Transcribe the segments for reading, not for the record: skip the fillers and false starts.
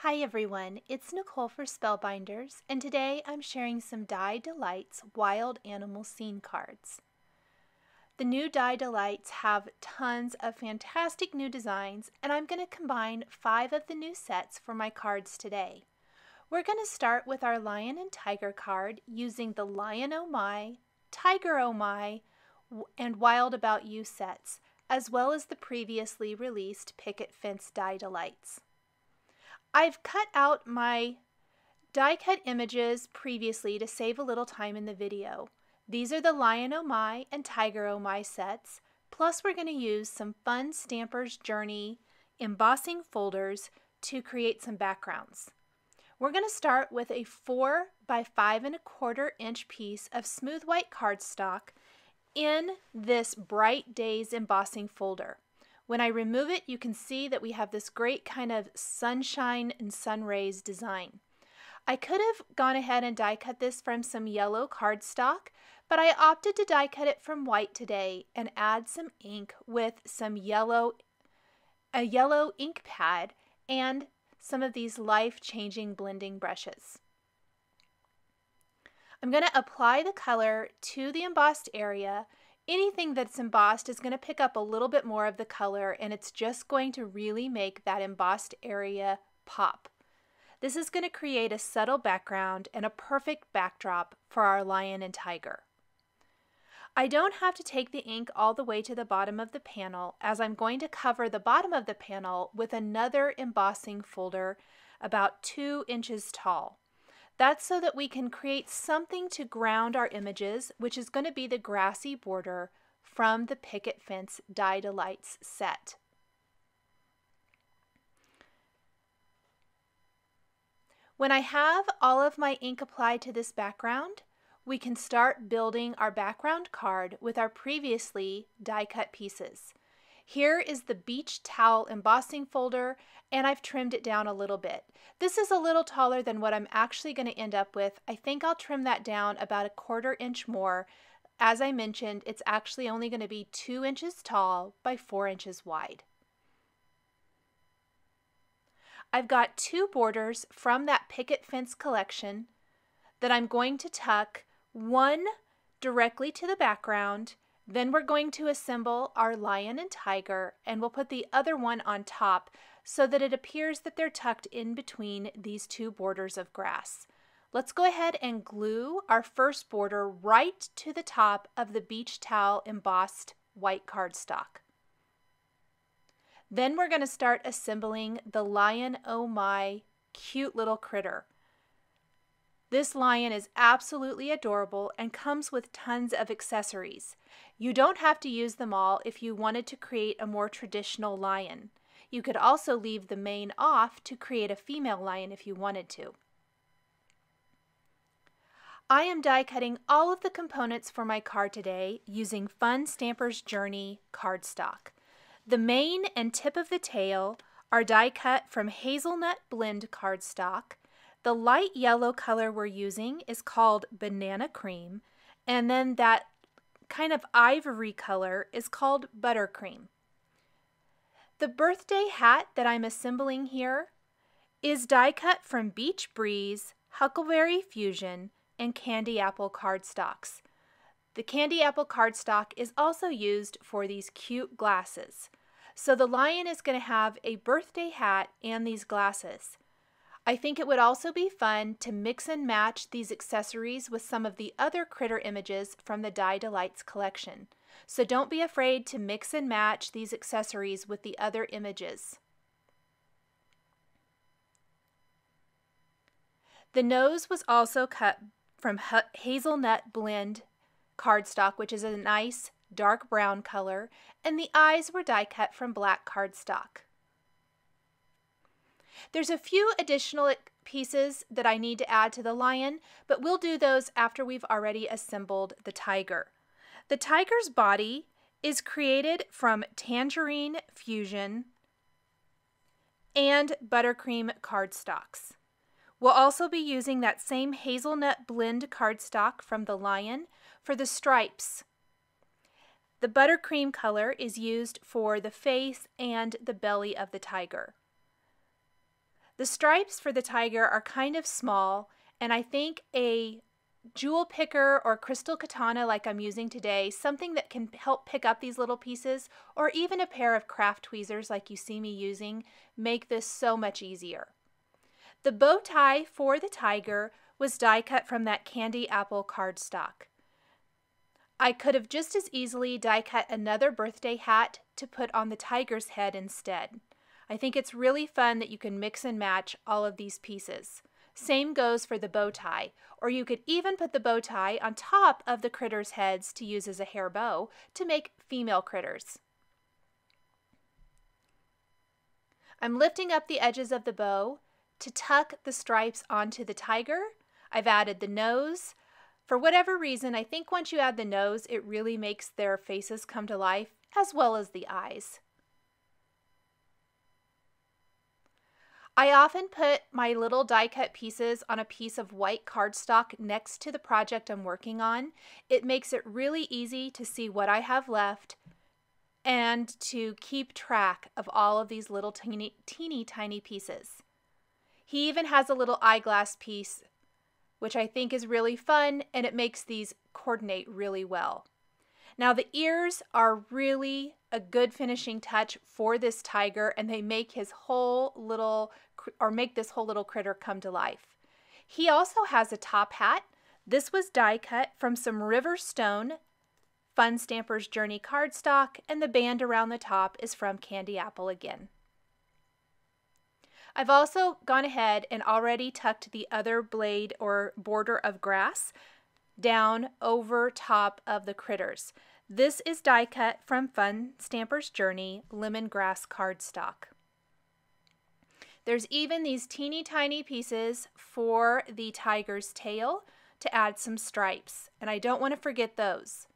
Hi everyone, it's Nicole for Spellbinders, and today I'm sharing some Die Delights Wild Animal Scene cards. The new Die Delights have tons of fantastic new designs, and I'm going to combine 5 of the new sets for my cards today. We're going to start with our Lion and Tiger card using the Lion Oh My, Tiger Oh My, and Wild About You sets, as well as the previously released Picket Fence Die Delights. I've cut out my die cut images previously to save a little time in the video. These are the Lion Oh My and Tiger Oh My sets, plus we're going to use some fun Stampers Journey embossing folders to create some backgrounds. We're going to start with a 4 by 5¼ inch piece of smooth white cardstock in this Bright Days embossing folder. When I remove it, you can see that we have this great kind of sunshine and sun rays design. I could have gone ahead and die cut this from some yellow cardstock, but I opted to die cut it from white today and add some ink with a yellow ink pad and some of these life-changing blending brushes. I'm going to apply the color to the embossed area. Anything that's embossed is going to pick up a little bit more of the color, and it's just going to really make that embossed area pop. This is going to create a subtle background and a perfect backdrop for our lion and tiger. I don't have to take the ink all the way to the bottom of the panel, as I'm going to cover the bottom of the panel with another embossing folder about 2 inches tall. That's so that we can create something to ground our images, which is going to be the grassy border from the Picket Fence Die Delights set. When I have all of my ink applied to this background, we can start building our background card with our previously die cut pieces. Here is the beach towel embossing folder, and I've trimmed it down a little bit. This is a little taller than what I'm actually going to end up with. I think I'll trim that down about 1/4 inch more. As I mentioned, it's actually only going to be 2 inches tall by 4 inches wide. I've got 2 borders from that Picket Fence collection that I'm going to tuck, one directly to the background. Then we're going to assemble our lion and tiger, and we'll put the other one on top so that it appears that they're tucked in between these 2 borders of grass. Let's go ahead and glue our first border right to the top of the beach towel embossed white cardstock. Then we're going to start assembling the Lion Oh My cute little critter. This lion is absolutely adorable and comes with tons of accessories. You don't have to use them all if you wanted to create a more traditional lion. You could also leave the mane off to create a female lion if you wanted to. I am die cutting all of the components for my card today using Fun Stampers Journey cardstock. The mane and tip of the tail are die cut from Hazelnut Blend cardstock. The light yellow color we're using is called Banana Cream, and then that kind of ivory color is called Buttercream. The birthday hat that I'm assembling here is die cut from Beach Breeze, Huckleberry Fusion, and Candy Apple cardstocks. The Candy Apple cardstock is also used for these cute glasses. So the lion is going to have a birthday hat and these glasses. I think it would also be fun to mix and match these accessories with some of the other critter images from the Die Delights collection. So don't be afraid to mix and match these accessories with the other images. The nose was also cut from Hazelnut Blend cardstock, which is a nice dark brown color, and the eyes were die cut from black cardstock. There's a few additional pieces that I need to add to the lion, but we'll do those after we've already assembled the tiger. The tiger's body is created from Tangerine Fusion and Buttercream cardstocks. We'll also be using that same Hazelnut Blend cardstock from the lion for the stripes. The Buttercream color is used for the face and the belly of the tiger. The stripes for the tiger are kind of small, and I think a jewel picker or crystal katana like I'm using today, something that can help pick up these little pieces, or even a pair of craft tweezers like you see me using, make this so much easier. The bow tie for the tiger was die cut from that candy apple cardstock. I could have just as easily die cut another birthday hat to put on the tiger's head instead. I think it's really fun that you can mix and match all of these pieces. Same goes for the bow tie, or you could even put the bow tie on top of the critters' heads to use as a hair bow to make female critters. I'm lifting up the edges of the bow to tuck the stripes onto the tiger. I've added the nose. For whatever reason, I think once you add the nose, it really makes their faces come to life, as well as the eyes. I often put my little die cut pieces on a piece of white cardstock next to the project I'm working on. It makes it really easy to see what I have left and to keep track of all of these little teeny tiny pieces. He even has a little eyeglass piece, which I think is really fun, and it makes these coordinate really well. Now the ears are really a good finishing touch for this tiger, and they make his whole little, or make this whole little critter come to life. He also has a top hat. This was die cut from some River Stone Fun Stampers Journey cardstock, and the band around the top is from Candy Apple again. I've also gone ahead and already tucked the other blade or border of grass down over top of the critters. This is die cut from Fun Stampers Journey lemongrass cardstock. There's even these teeny tiny pieces for the tiger's tail to add some stripes, and I don't want to forget those.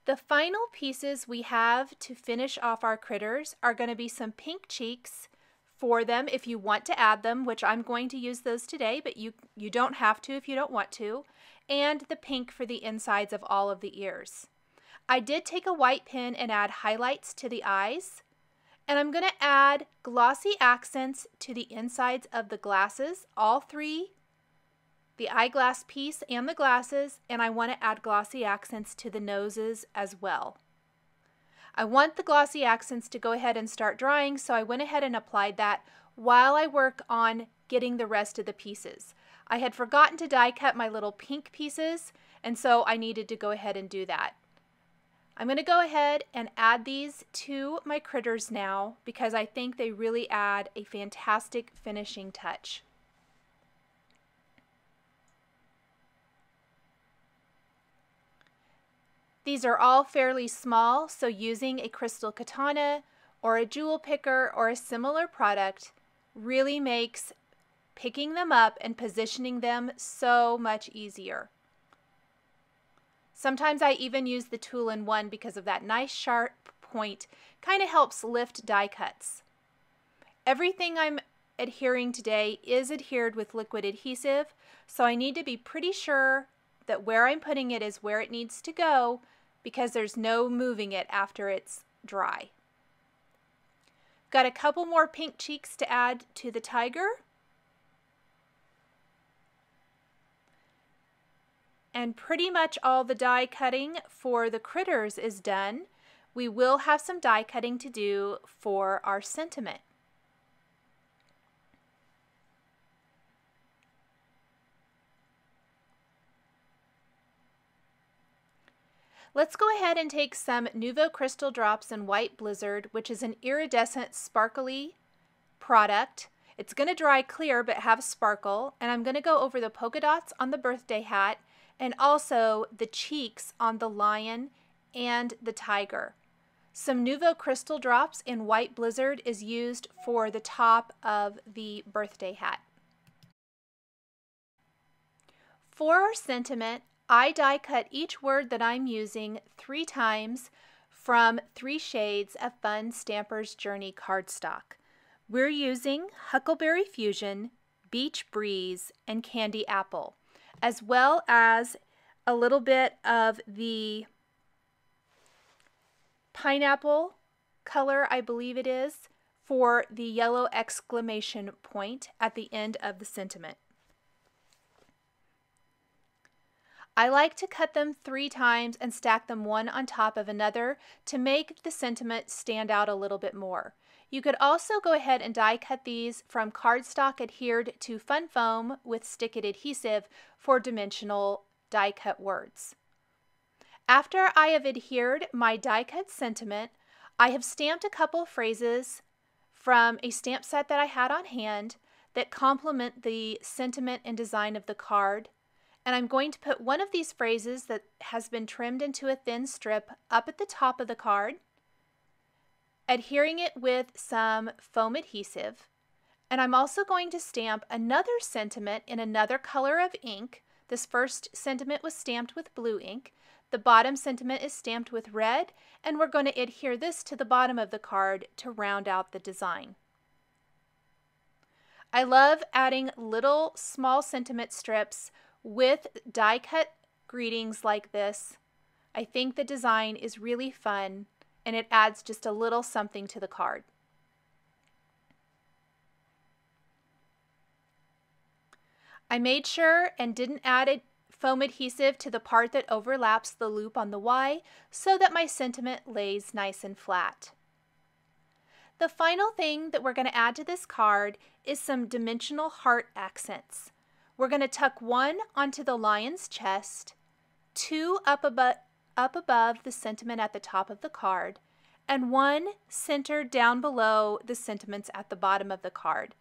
The final pieces we have to finish off our critters are going to be some pink cheeks for them if you want to add them, which I'm going to use those today, but you don't have to if you don't want to, and the pink for the insides of all of the ears. I did take a white pen and add highlights to the eyes, and I'm going to add glossy accents to the insides of the glasses, all three, the eyeglass piece and the glasses, and I want to add glossy accents to the noses as well. I want the glossy accents to go ahead and start drying, so I went ahead and applied that while I work on getting the rest of the pieces. I had forgotten to die cut my little pink pieces, and so I needed to go ahead and do that. I'm going to go ahead and add these to my critters now because I think they really add a fantastic finishing touch. These are all fairly small, so using a crystal katana or a jewel picker or a similar product really makes picking them up and positioning them so much easier. Sometimes I even use the tool-in-one because of that nice sharp point, kind of helps lift die cuts. Everything I'm adhering today is adhered with liquid adhesive, so I need to be pretty sure that where I'm putting it is where it needs to go, because there's no moving it after it's dry. Got a couple more pink cheeks to add to the tiger. And pretty much all the die cutting for the critters is done. We will have some die cutting to do for our sentiment. Let's go ahead and take some Nuvo Crystal Drops in White Blizzard, which is an iridescent sparkly product. It's going to dry clear but have sparkle, and I'm going to go over the polka dots on the birthday hat and also the cheeks on the lion and the tiger. Some Nuvo Crystal Drops in White Blizzard is used for the top of the birthday hat. For our sentiment, I die cut each word that I'm using 3 times from 3 shades of Fun Stampers Journey cardstock. We're using Huckleberry Fusion, Beach Breeze, and Candy Apple, as well as a little bit of the pineapple color, I believe it is, for the yellow exclamation point at the end of the sentiment. I like to cut them 3 times and stack them one on top of another to make the sentiment stand out a little bit more. You could also go ahead and die cut these from cardstock adhered to fun foam with stick-it adhesive for dimensional die cut words. After I have adhered my die cut sentiment, I have stamped a couple of phrases from a stamp set that I had on hand that complement the sentiment and design of the card. And I'm going to put one of these phrases that has been trimmed into a thin strip up at the top of the card, adhering it with some foam adhesive. And I'm also going to stamp another sentiment in another color of ink. This first sentiment was stamped with blue ink. The bottom sentiment is stamped with red, and we're going to adhere this to the bottom of the card to round out the design. I love adding little small sentiment strips with die cut greetings like this. I think the design is really fun and it adds just a little something to the card. I made sure and didn't add foam adhesive to the part that overlaps the loop on the Y so that my sentiment lays nice and flat. The final thing that we're going to add to this card is some dimensional heart accents. We're going to tuck one onto the lion's chest, 2 up above the sentiment at the top of the card, and 1 centered down below the sentiments at the bottom of the card.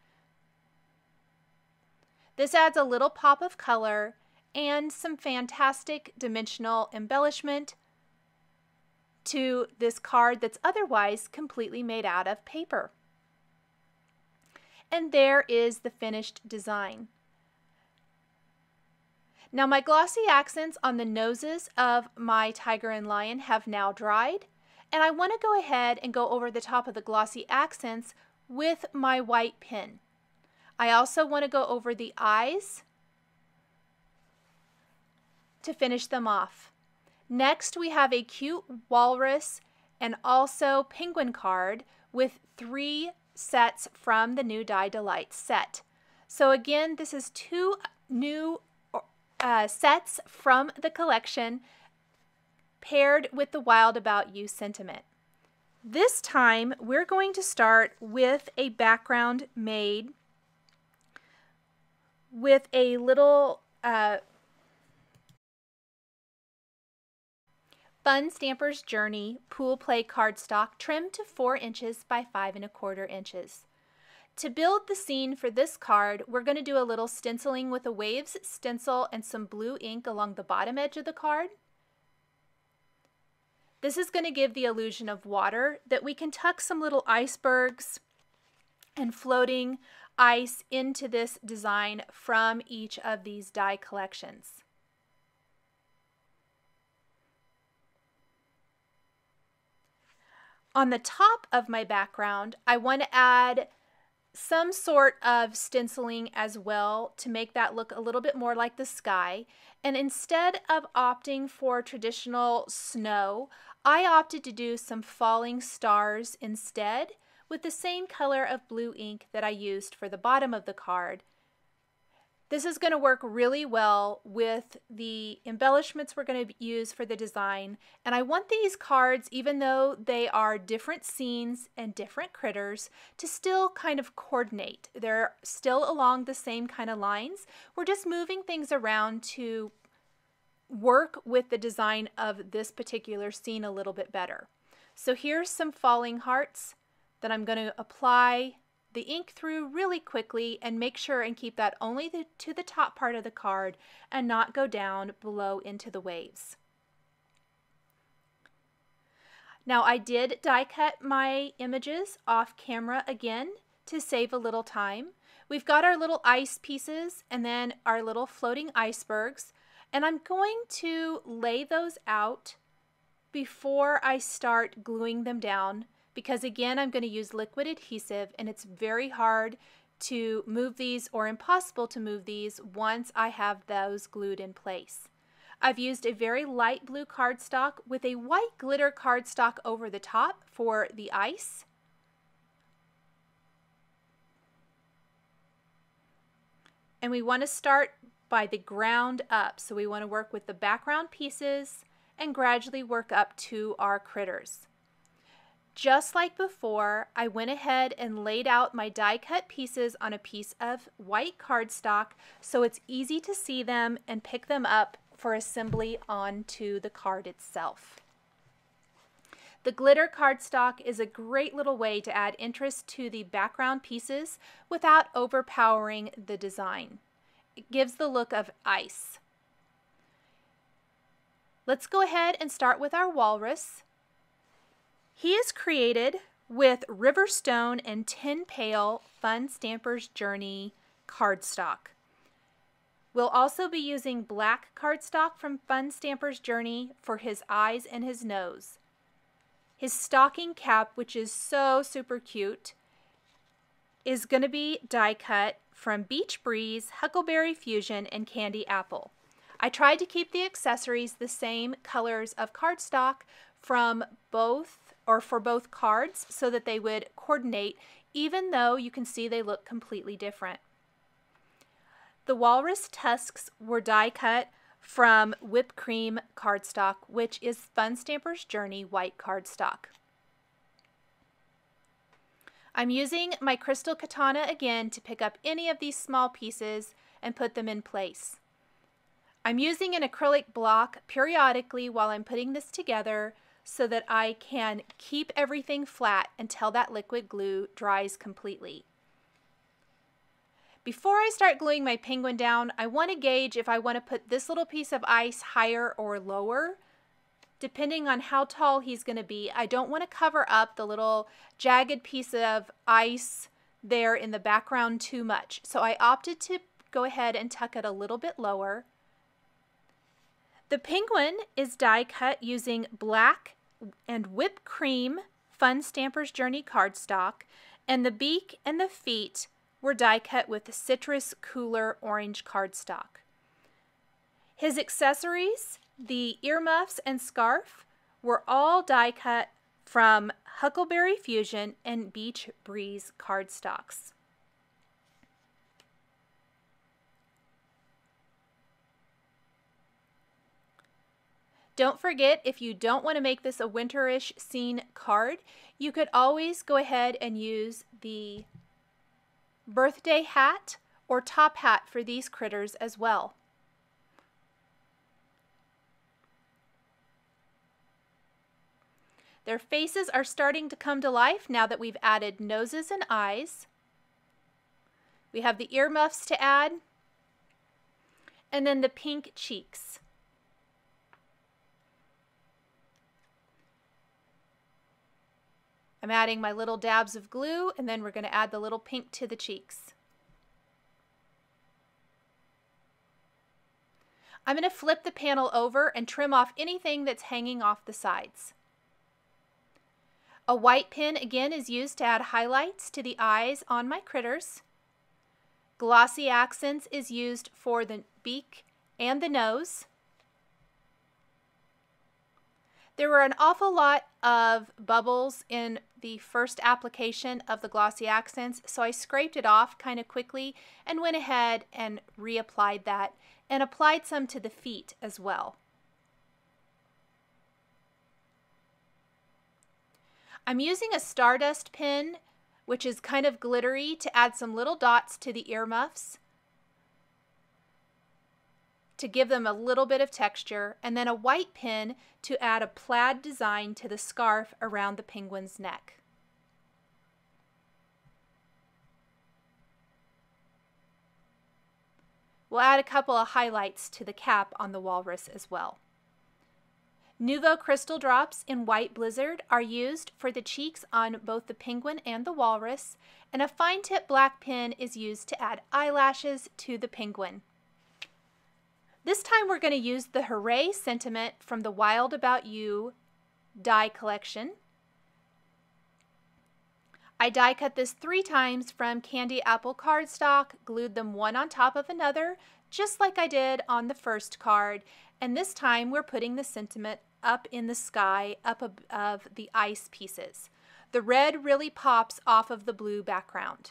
This adds a little pop of color and some fantastic dimensional embellishment to this card that's otherwise completely made out of paper. And there is the finished design. Now my glossy accents on the noses of my tiger and lion have now dried, and I want to go ahead and go over the top of the glossy accents with my white pen. I also want to go over the eyes to finish them off. Next we have a cute walrus and also penguin card with 3 sets from the new Die Delights set. So again, this is 2 new sets from the collection paired with the Wild About You sentiment. This time we're going to start with a background made with a little Fun Stamper's Journey pool play cardstock trimmed to 4 inches by 5 1/4 inches. To build the scene for this card, we're going to do a little stenciling with a waves stencil and some blue ink along the bottom edge of the card. This is going to give the illusion of water that we can tuck some little icebergs and floating ice into this design from each of these die collections. On the top of my background, I want to add some sort of stenciling as well to make that look a little bit more like the sky. And instead of opting for traditional snow, I opted to do some falling stars instead with the same color of blue ink that I used for the bottom of the card. This is going to work really well with the embellishments we're going to use for the design. And I want these cards, even though they are different scenes and different critters, to still kind of coordinate. They're still along the same kind of lines. We're just moving things around to work with the design of this particular scene a little bit better. So here's some falling hearts that I'm going to apply the ink through really quickly and make sure and keep that only to the top part of the card and not go down below into the waves. Now I did die cut my images off camera again to save a little time. We've got our little ice pieces and then our little floating icebergs, and I'm going to lay those out before I start gluing them down, because again, I'm going to use liquid adhesive and it's very hard to move these, or impossible to move these, once I have those glued in place. I've used a very light blue cardstock with a white glitter cardstock over the top for the ice. And we want to start by the ground up. So we want to work with the background pieces and gradually work up to our critters. Just like before, I went ahead and laid out my die cut pieces on a piece of white cardstock so it's easy to see them and pick them up for assembly onto the card itself. The glitter cardstock is a great little way to add interest to the background pieces without overpowering the design. It gives the look of ice. Let's go ahead and start with our walrus. He is created with Riverstone and Tin Pail Fun Stampers Journey cardstock. We'll also be using black cardstock from Fun Stampers Journey for his eyes and his nose. His stocking cap, which is so super cute, is going to be die cut from Beach Breeze, Huckleberry Fusion, and Candy Apple. I tried to keep the accessories the same colors of cardstock from both or for both cards so that they would coordinate, even though you can see they look completely different. The walrus tusks were die cut from Whipped Cream cardstock, which is Fun Stampers Journey white cardstock. I'm using my Crystal Katana again to pick up any of these small pieces and put them in place. I'm using an acrylic block periodically while I'm putting this together so that I can keep everything flat until that liquid glue dries completely. Before I start gluing my penguin down, I want to gauge if I want to put this little piece of ice higher or lower, depending on how tall he's going to be. I don't want to cover up the little jagged piece of ice there in the background too much. So I opted to go ahead and tuck it a little bit lower. The penguin is die cut using black and Whipped Cream Fun Stampers Journey cardstock, and the beak and the feet were die cut with Citrus Cooler orange cardstock. His accessories, the earmuffs and scarf, were all die cut from Huckleberry Fusion and Beach Breeze cardstocks. Don't forget, if you don't want to make this a winterish scene card, you could always go ahead and use the birthday hat or top hat for these critters as well. Their faces are starting to come to life now that we've added noses and eyes. We have the earmuffs to add, and then the pink cheeks. I'm adding my little dabs of glue, and then we're going to add the little pink to the cheeks. I'm going to flip the panel over and trim off anything that's hanging off the sides. A white pen again is used to add highlights to the eyes on my critters. Glossy Accents is used for the beak and the nose. There were an awful lot of bubbles in the first application of the Glossy Accents, so I scraped it off kind of quickly and went ahead and reapplied that and applied some to the feet as well. I'm using a Stardust pen, which is kind of glittery, to add some little dots to the earmuffs to give them a little bit of texture, and then a white pen to add a plaid design to the scarf around the penguin's neck. We'll add a couple of highlights to the cap on the walrus as well. Nuvo Crystal Drops in White Blizzard are used for the cheeks on both the penguin and the walrus, and a fine tip black pen is used to add eyelashes to the penguin. This time we're going to use the Hooray Sentiment from the Wild About You die collection. I die cut this 3 times from Candy Apple cardstock, glued them one on top of another, just like I did on the first card, and this time we're putting the sentiment up in the sky, up above the ice pieces. The red really pops off of the blue background.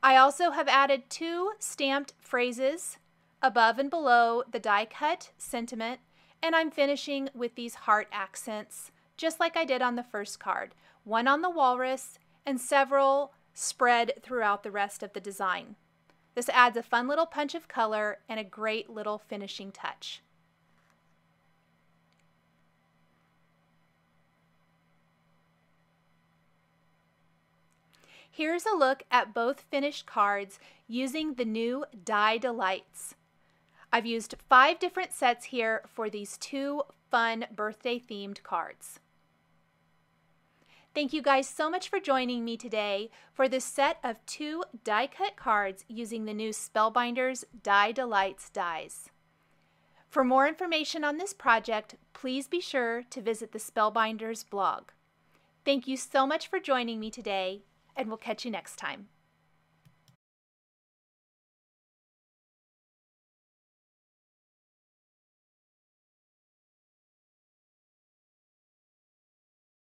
I also have added 2 stamped phrases above and below the die cut sentiment, and I'm finishing with these heart accents just like I did on the first card. One on the walrus and several spread throughout the rest of the design. This adds a fun little punch of color and a great little finishing touch. Here's a look at both finished cards using the new Die Delights. I've used 5 different sets here for these 2 fun birthday themed cards. Thank you guys so much for joining me today for this set of 2 die cut cards using the new Spellbinders Die Delights dies. For more information on this project, please be sure to visit the Spellbinders blog. Thank you so much for joining me today, and we'll catch you next time.